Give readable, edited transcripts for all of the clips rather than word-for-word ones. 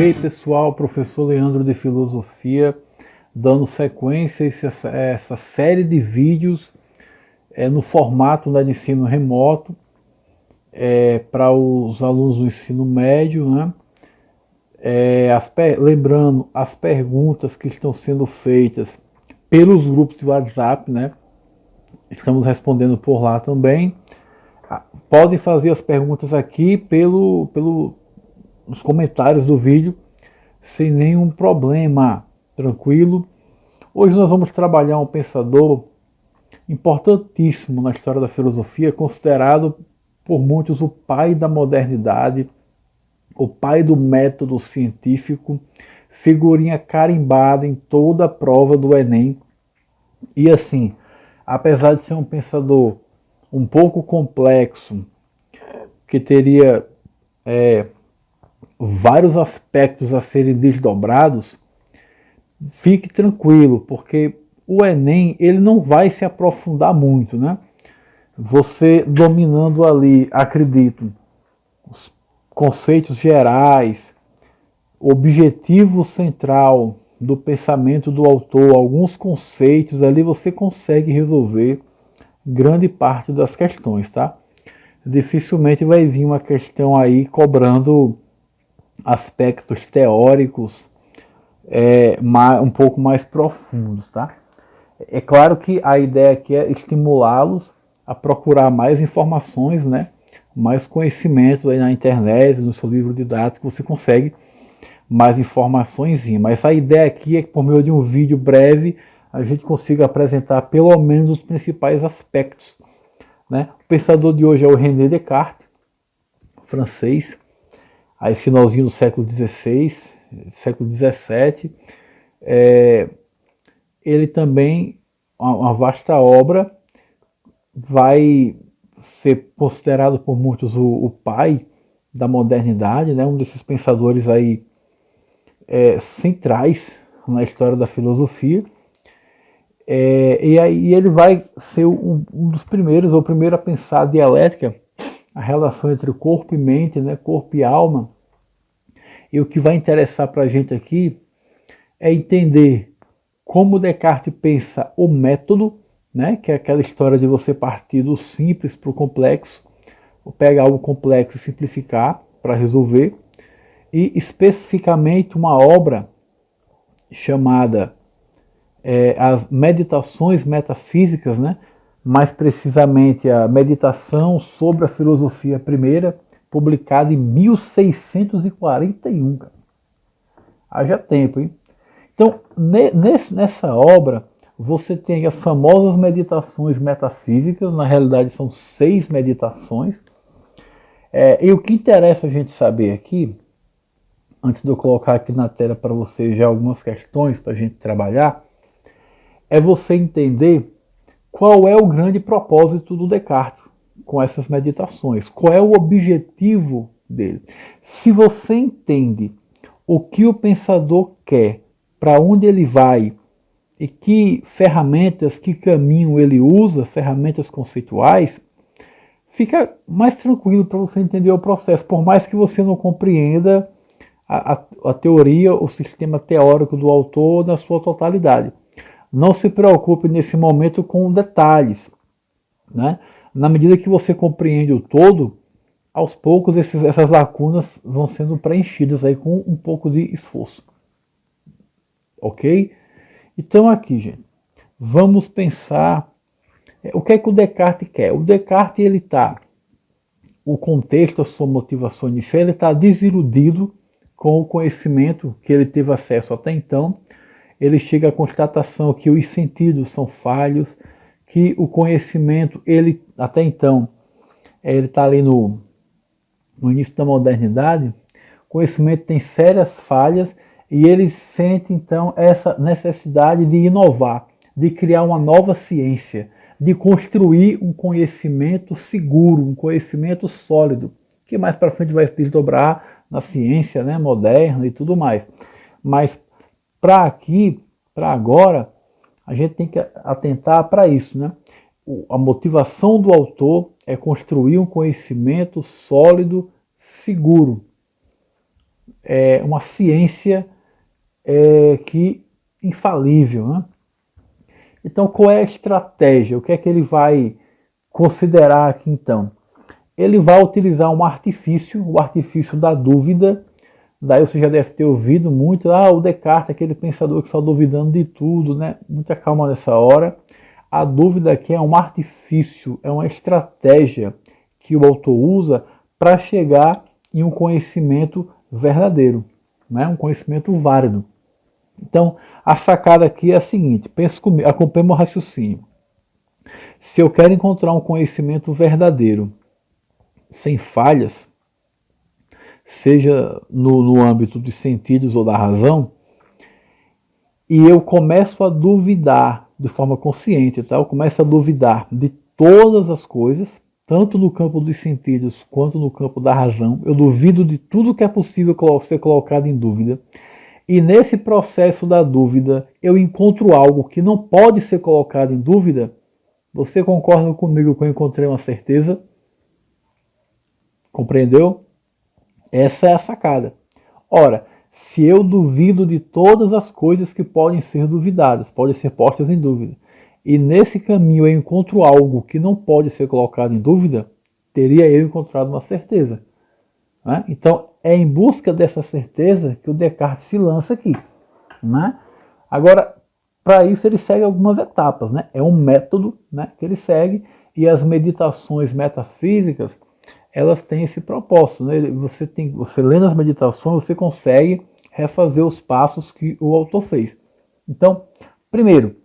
aí pessoal, professor Leandro de Filosofia, dando sequência a essa série de vídeos no formato de ensino remoto para os alunos do ensino médio, né? Lembrando as perguntas que estão sendo feitas pelos grupos de WhatsApp, né? Estamos respondendo por lá também. Podem fazer as perguntas aqui nos comentários do vídeo sem nenhum problema, tranquilo. Hoje nós vamos trabalhar um pensador importantíssimo na história da filosofia, considerado por muitos o pai da modernidade, o pai do método científico, figurinha carimbada em toda a prova do Enem. E assim, apesar de ser um pensador um pouco complexo, que teria vários aspectos a serem desdobrados, fique tranquilo, porque o Enem ele não vai se aprofundar muito, né? Você dominando ali, acredito, os conceitos gerais, o objetivo central do pensamento do autor, alguns conceitos ali você consegue resolver grande parte das questões, tá? Dificilmente vai vir uma questão aí cobrando aspectos teóricos um pouco mais profundos, tá? É claro que a ideia aqui é estimulá-los a procurar mais informações, né? Mais conhecimento aí na internet, no seu livro didático, você consegue mais informações. Mas a ideia aqui é que por meio de um vídeo breve a gente consiga apresentar pelo menos os principais aspectos, né? O pensador de hoje é o René Descartes, francês, aí finalzinho do século XVI, século XVII. Ele também, uma vasta obra, vai ser considerado por muitos o pai da modernidade, né? Um desses pensadores aí centrais na história da filosofia. E aí ele vai ser um dos primeiros, ou o primeiro a pensar a dialética, a relação entre corpo e mente, né? Corpo e alma. E o que vai interessar para a gente aqui é entender como Descartes pensa o método, né, que é aquela história de você partir do simples para o complexo, ou pegar algo complexo e simplificar para resolver, e especificamente uma obra chamada as Meditações Metafísicas, né, mais precisamente a Meditação sobre a Filosofia Primeira, publicada em 1641. Haja tempo, hein? Então, nessa obra, você tem as famosas meditações metafísicas, na realidade são 6 meditações. E o que interessa a gente saber aqui, antes de eu colocar aqui na tela para vocês já algumas questões para a gente trabalhar, é você entender qual é o grande propósito do Descartes com essas meditações, qual é o objetivo dele. Se você entende o que o pensador quer, para onde ele vai e que ferramentas, que caminho ele usa, ferramentas conceituais, fica mais tranquilo para você entender o processo, por mais que você não compreenda a teoria, o sistema teórico do autor na sua totalidade. Não se preocupe nesse momento com detalhes, né? Na medida que você compreende o todo, aos poucos essas lacunas vão sendo preenchidas aí com um pouco de esforço. Ok? Então aqui, gente, vamos pensar o que é que o Descartes quer. O Descartes, ele está, o contexto, a sua motivação inicial, ele está desiludido com o conhecimento que ele teve acesso até então. Ele chega à constatação que os sentidos são falhos, que o conhecimento, ele até então, ele está ali no início da modernidade, o conhecimento tem sérias falhas e ele sente então essa necessidade de inovar, de criar uma nova ciência, de construir um conhecimento seguro, um conhecimento sólido, que mais para frente vai se desdobrar na ciência, né, moderna e tudo mais. Mas para agora, a gente tem que atentar para isso, né? A motivação do autor é construir um conhecimento sólido, seguro. uma ciência que infalível, né? Então, qual é a estratégia? O que é que ele vai considerar aqui então? Ele vai utilizar um artifício, o artifício da dúvida. Daí você já deve ter ouvido muito, o Descartes, aquele pensador que está duvidando de tudo, né? Muita calma nessa hora. A dúvida aqui é um artifício, é uma estratégia que o autor usa para chegar em um conhecimento verdadeiro, né? Um conhecimento válido. Então, a sacada aqui é a seguinte, pense comigo, acompanhe meu raciocínio. Se eu quero encontrar um conhecimento verdadeiro, sem falhas, seja no âmbito dos sentidos ou da razão, e eu começo a duvidar de forma consciente, tá? Eu começo a duvidar de todas as coisas, tanto no campo dos sentidos quanto no campo da razão. Eu duvido de tudo que é possível ser colocado em dúvida. E nesse processo da dúvida, eu encontro algo que não pode ser colocado em dúvida. Você concorda comigo que eu encontrei uma certeza? Compreendeu? Essa é a sacada. Ora, se eu duvido de todas as coisas que podem ser duvidadas, podem ser postas em dúvida, e nesse caminho eu encontro algo que não pode ser colocado em dúvida, teria eu encontrado uma certeza. Né? Então, é em busca dessa certeza que o Descartes se lança aqui. Né? Agora, para isso ele segue algumas etapas. Né? É um método, né, que ele segue, e as meditações metafísicas, elas têm esse propósito. Né? Você lendo as meditações, você consegue refazer os passos que o autor fez. Então, primeiro,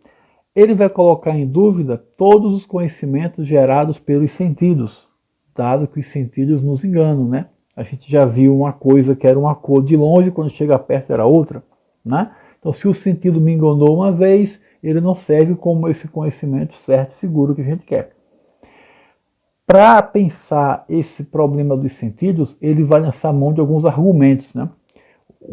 ele vai colocar em dúvida todos os conhecimentos gerados pelos sentidos, dado que os sentidos nos enganam, né? A gente já viu uma coisa que era uma cor de longe, quando chega perto era outra, né? Então, se o sentido me enganou uma vez, ele não serve como esse conhecimento certo e seguro que a gente quer. Para pensar esse problema dos sentidos, ele vai lançar mão de alguns argumentos, né?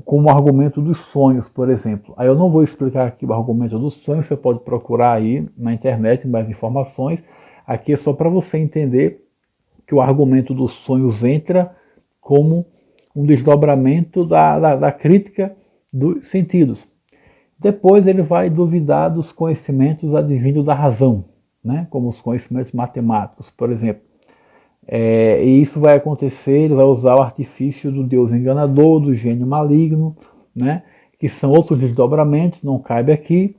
Como o argumento dos sonhos, por exemplo. Aí eu não vou explicar aqui o argumento dos sonhos, você pode procurar aí na internet mais informações. Aqui é só para você entender que o argumento dos sonhos entra como um desdobramento da crítica dos sentidos. Depois ele vai duvidar dos conhecimentos advindos da razão, né? Como os conhecimentos matemáticos, por exemplo. E isso vai acontecer, ele vai usar o artifício do Deus enganador, do gênio maligno, né? Que são outros desdobramentos, não cabe aqui.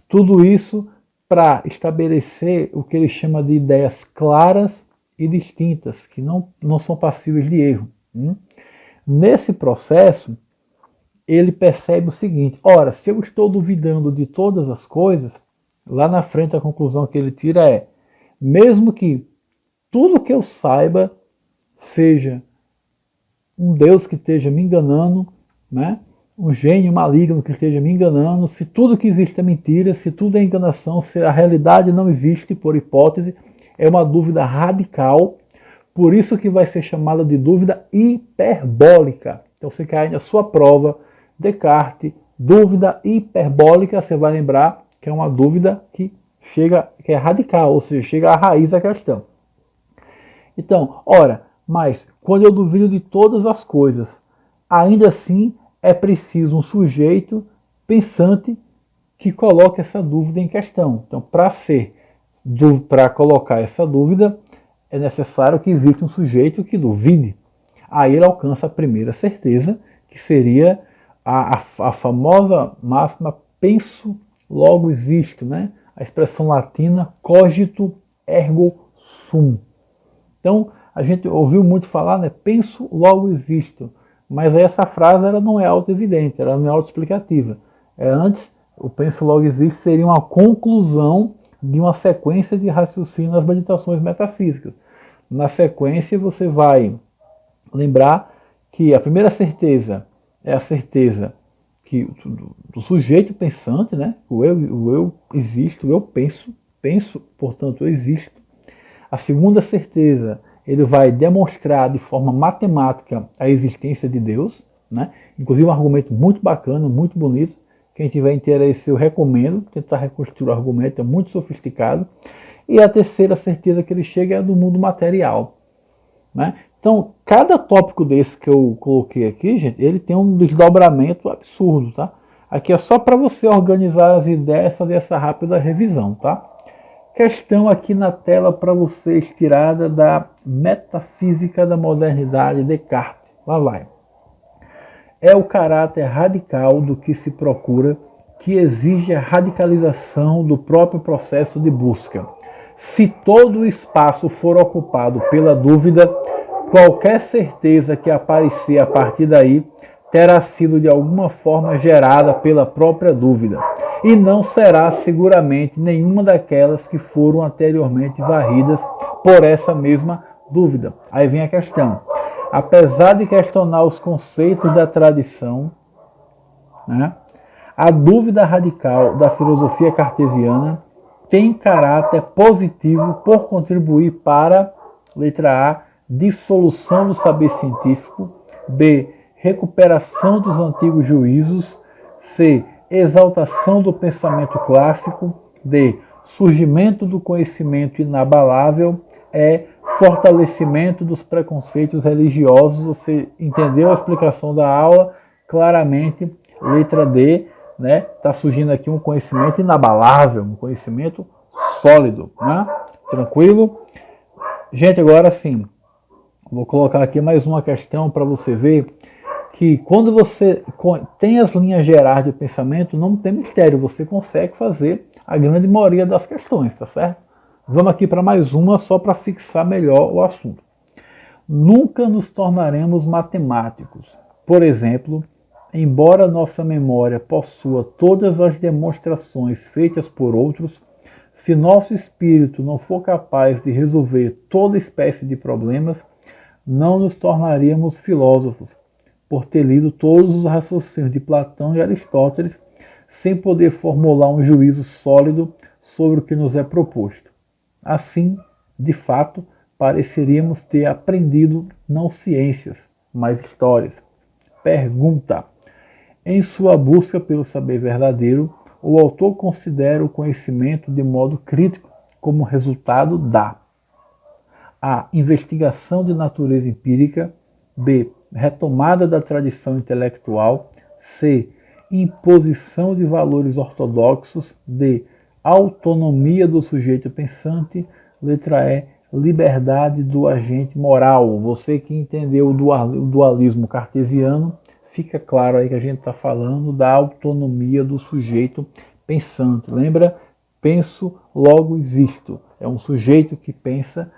Tudo isso para estabelecer o que ele chama de ideias claras e distintas, que não são passíveis de erro. Nesse processo, ele percebe o seguinte: ora, se eu estou duvidando de todas as coisas, lá na frente a conclusão que ele tira é, mesmo que tudo que eu saiba seja um Deus que esteja me enganando, né? Um gênio maligno que esteja me enganando, se tudo que existe é mentira, se tudo é enganação, se a realidade não existe, por hipótese, é uma dúvida radical, por isso que vai ser chamada de dúvida hiperbólica. Então você cai na sua prova, Descartes, dúvida hiperbólica, você vai lembrar que é uma dúvida que é radical, ou seja, chega à raiz da questão. Então, ora, mas quando eu duvido de todas as coisas, ainda assim é preciso um sujeito pensante que coloque essa dúvida em questão. Então, para colocar essa dúvida, é necessário que exista um sujeito que duvide. Aí ele alcança a primeira certeza, que seria a famosa máxima penso, logo existo, né? A expressão latina cogito ergo sum. Então, a gente ouviu muito falar, né? Penso, logo existo. Mas essa frase ela não é auto-evidente, ela não é auto-explicativa. Antes, o penso, logo existe seria uma conclusão de uma sequência de raciocínio nas meditações metafísicas. Na sequência, você vai lembrar que a primeira certeza é a certeza do sujeito pensante, né? O eu existo, o eu penso, portanto eu existo. A segunda certeza, ele vai demonstrar de forma matemática a existência de Deus, né? Inclusive um argumento muito bacana, muito bonito. Quem tiver interesse eu recomendo tentar reconstruir o argumento, é muito sofisticado. E a terceira certeza que ele chega é do mundo material, né? Então, cada tópico desse que eu coloquei aqui, gente, ele tem um desdobramento absurdo, tá? Aqui é só para você organizar as ideias e fazer essa rápida revisão, tá? Questão aqui na tela para vocês, tirada da Metafísica da Modernidade, Descartes. Lá vai. É o caráter radical do que se procura que exige a radicalização do próprio processo de busca. Se todo o espaço for ocupado pela dúvida, qualquer certeza que aparecer a partir daí terá sido de alguma forma gerada pela própria dúvida, e não será seguramente nenhuma daquelas que foram anteriormente varridas por essa mesma dúvida. Aí vem a questão. Apesar de questionar os conceitos da tradição, né, a dúvida radical da filosofia cartesiana tem caráter positivo por contribuir para, letra A, dissolução do saber científico, B, recuperação dos antigos juízos, C, exaltação do pensamento clássico, D, surgimento do conhecimento inabalável, E, fortalecimento dos preconceitos religiosos. Você entendeu a explicação da aula? Claramente, letra D, né? Tá surgindo aqui um conhecimento inabalável, um conhecimento sólido, né? Tranquilo? Gente, agora sim, vou colocar aqui mais uma questão para você ver que quando você tem as linhas gerais de pensamento, não tem mistério, você consegue fazer a grande maioria das questões, tá certo? Vamos aqui para mais uma, só para fixar melhor o assunto. Nunca nos tornaremos matemáticos. Por exemplo, embora nossa memória possua todas as demonstrações feitas por outros, se nosso espírito não for capaz de resolver toda espécie de problemas, não nos tornaríamos filósofos, por ter lido todos os raciocínios de Platão e Aristóteles, sem poder formular um juízo sólido sobre o que nos é proposto. Assim, de fato, pareceríamos ter aprendido não ciências, mas histórias. Pergunta: em sua busca pelo saber verdadeiro, o autor considera o conhecimento de modo crítico como resultado da A, investigação de natureza empírica, B, retomada da tradição intelectual, C, imposição de valores ortodoxos, D, autonomia do sujeito pensante, letra E, liberdade do agente moral. Você que entendeu o dualismo cartesiano, fica claro aí que a gente está falando da autonomia do sujeito pensante. Lembra? Penso, logo existo. É um sujeito que pensa,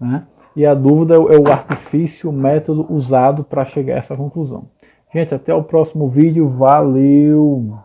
né? E a dúvida é o artifício, o método usado para chegar a essa conclusão. Gente, até o próximo vídeo. Valeu!